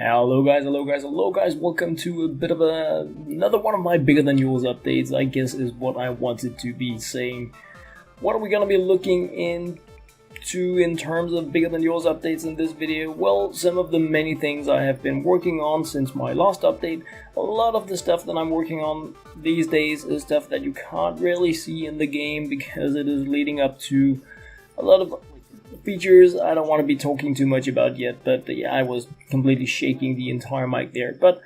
Hello guys, welcome to a bit of another one of my bigger than yours updates, I guess is what I wanted to be saying. What are we gonna be looking into in terms of bigger than yours updates in this video? Well, some of the many things I have been working on since my last update. A lot of the stuff that I'm working on these days is stuff that you can't really see in the game because it is leading up to a lot of features I don't want to be talking too much about yet, but yeah, I was completely shaking the entire mic there. But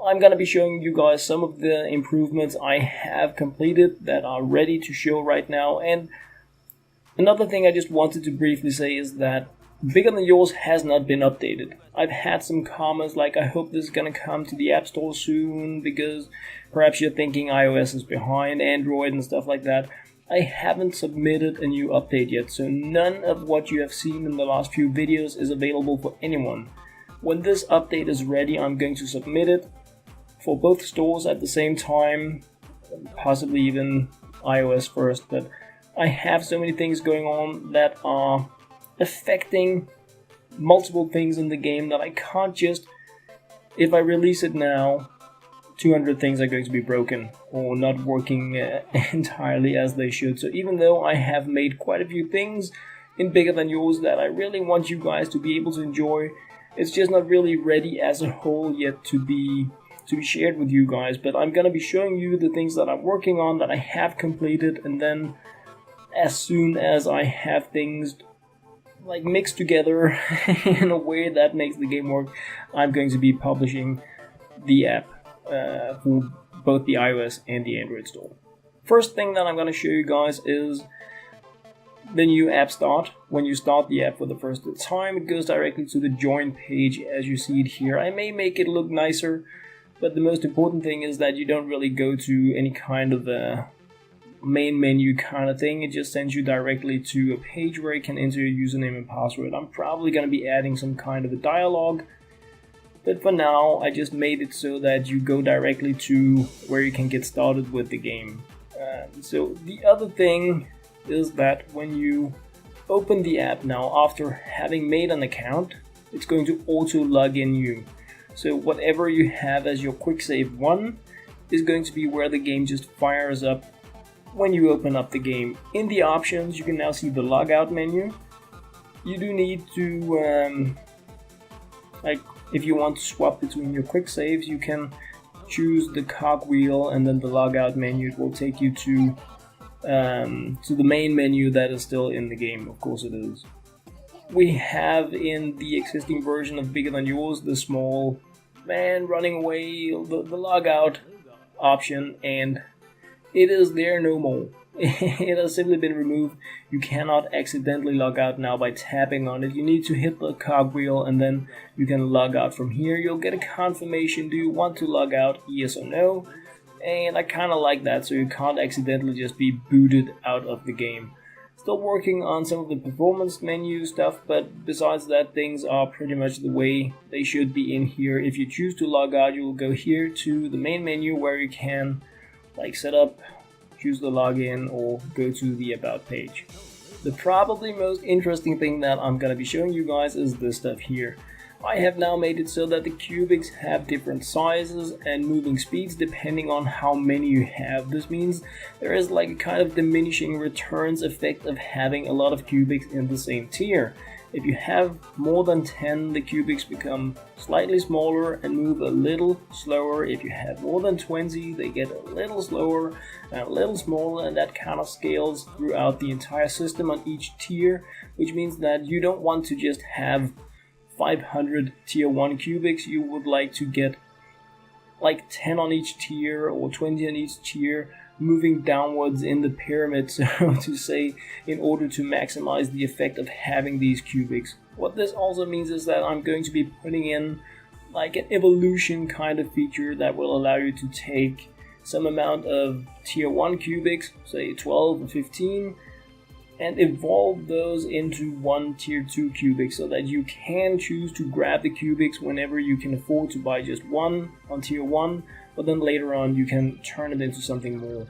I'm gonna be showing you guys some of the improvements I have completed that are ready to show right now. And another thing I just wanted to briefly say is that Bigger Than Yours has not been updated. I've had some comments like, I hope this is gonna come to the App Store soon, because perhaps you're thinking iOS is behind Android and stuff like that. I haven't submitted a new update yet, so none of what you have seen in the last few videos is available for anyone. When this update is ready, I'm going to submit it for both stores at the same time, possibly even iOS first, but I have so many things going on that are affecting multiple things in the game that I can't just, if I release it now, 200 things are going to be broken or not working entirely as they should. So even though I have made quite a few things in Bigger Than Yours that I really want you guys to be able to enjoy, it's just not really ready as a whole yet to be shared with you guys. But I'm gonna be showing you the things that I'm working on that I have completed, and then as soon as I have things like mixed together in a way that makes the game work, I'm going to be publishing the app for both the iOS and the Android store. First thing that I'm going to show you guys is the new app start. When you start the app for the first time, it goes directly to the join page as you see it here. I may make it look nicer, but the most important thing is that you don't really go to any kind of a main menu kind of thing. It just sends you directly to a page where you can enter your username and password. I'm probably going to be adding some kind of a dialogue, but for now, I just made it so that you go directly to where you can get started with the game. So the other thing is that when you open the app now, after having made an account, it's going to auto log in you. So whatever you have as your quick save 1 is going to be where the game just fires up when you open up the game. In the options, you can now see the logout menu. You do need to if you want to swap between your quick saves, you can choose the cogwheel and then the logout menu. It will take you to the main menu that is still in the game. Of course it is. We have in the existing version of Bigger Than Yours the small man running away, the logout option, and it is there no more. It has simply been removed. You cannot accidentally log out now by tapping on it. You need to hit the cogwheel and then you can log out from here. You'll get a confirmation, do you want to log out, yes or no? And I kind of like that, so you can't accidentally just be booted out of the game. Still working on some of the performance menu stuff, but besides that, things are pretty much the way they should be in here. If you choose to log out, you will go here to the main menu where you can set up, choose the login, or go to the about page. The probably most interesting thing that I'm going to be showing you guys is this stuff here. I have now made it so that the CuBigs have different sizes and moving speeds depending on how many you have. This means there is like a kind of diminishing returns effect of having a lot of CuBigs in the same tier. If you have more than 10, the CuBigs become slightly smaller and move a little slower. If you have more than 20, they get a little slower and a little smaller, and that kind of scales throughout the entire system on each tier, which means that you don't want to just have 500 tier 1 CuBigs. You would like to get like 10 on each tier or 20 on each tier, moving downwards in the pyramid, so to say, in order to maximize the effect of having these CuBigs. What this also means is that I'm going to be putting in like an evolution kind of feature that will allow you to take some amount of tier 1 CuBigs, say 12 or 15, and evolve those into one tier 2 CuBigs, so that you can choose to grab the CuBigs whenever you can afford to buy just one on tier 1, but then later on you can turn it into something more.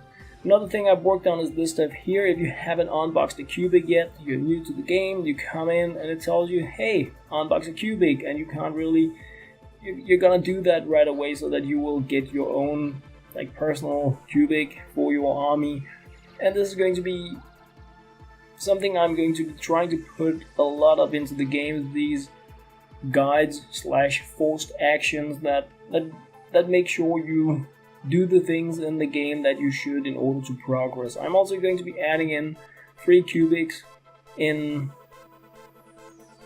Another thing I've worked on is this stuff here. If you haven't unboxed a CuBig yet, you're new to the game, you come in and it tells you, hey, unbox a CuBig, and you can't really, you're gonna do that right away so that you will get your own like personal CuBig for your army. And this is going to be something I'm going to be trying to put a lot of into the game, these guides / forced actions that make sure you do the things in the game that you should in order to progress. I'm also going to be adding in free CuBigs in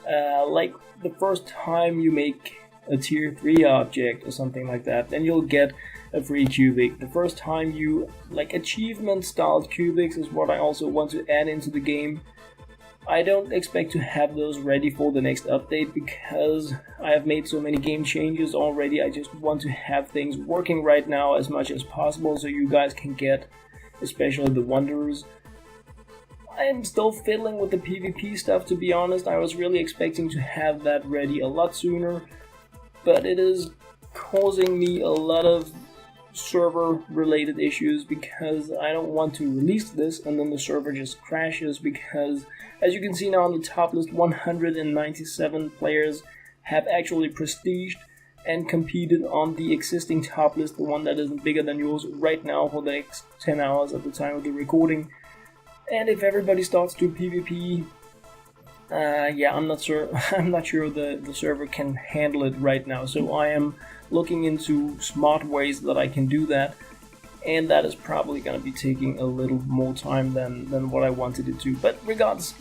like the first time you make a tier 3 object or something like that, then you'll get a free CuBig. The first time you like achievement styled CuBigs is what I also want to add into the game. I don't expect to have those ready for the next update because I have made so many game changes already. I just want to have things working right now as much as possible so you guys can get especially the Wanderers. I am still fiddling with the PvP stuff, to be honest. I was really expecting to have that ready a lot sooner, but it is causing me a lot of server related issues because I don't want to release this and then the server just crashes, because as you can see now on the top list, 197 players have actually prestiged and competed on the existing top list, the one that isn't bigger than yours right now for the next 10 hours at the time of the recording. And if everybody starts to PvP, yeah, I'm not sure the server can handle it right now, so I am looking into smart ways that I can do that, and that is probably going to be taking a little more time than what I wanted it to. But regardless,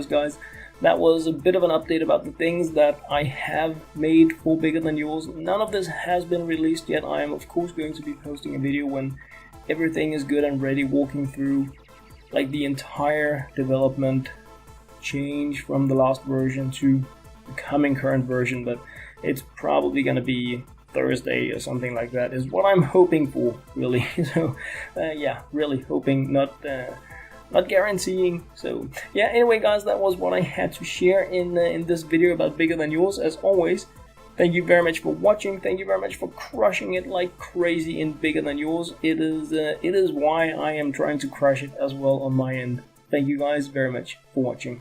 guys, that was a bit of an update about the things that I have made for Bigger Than Yours. None of this has been released yet. I am of course going to be posting a video when everything is good and ready, walking through like the entire development change from the last version to the coming current version, but it's probably gonna be Thursday or something like that is what I'm hoping for, really. So yeah, really hoping, not guaranteeing. So yeah, anyway guys, that was what I had to share in this video about Bigger Than Yours. As always, thank you very much for watching. Thank you very much for crushing it like crazy in Bigger Than Yours. It is why I am trying to crush it as well on my end. Thank you guys very much for watching.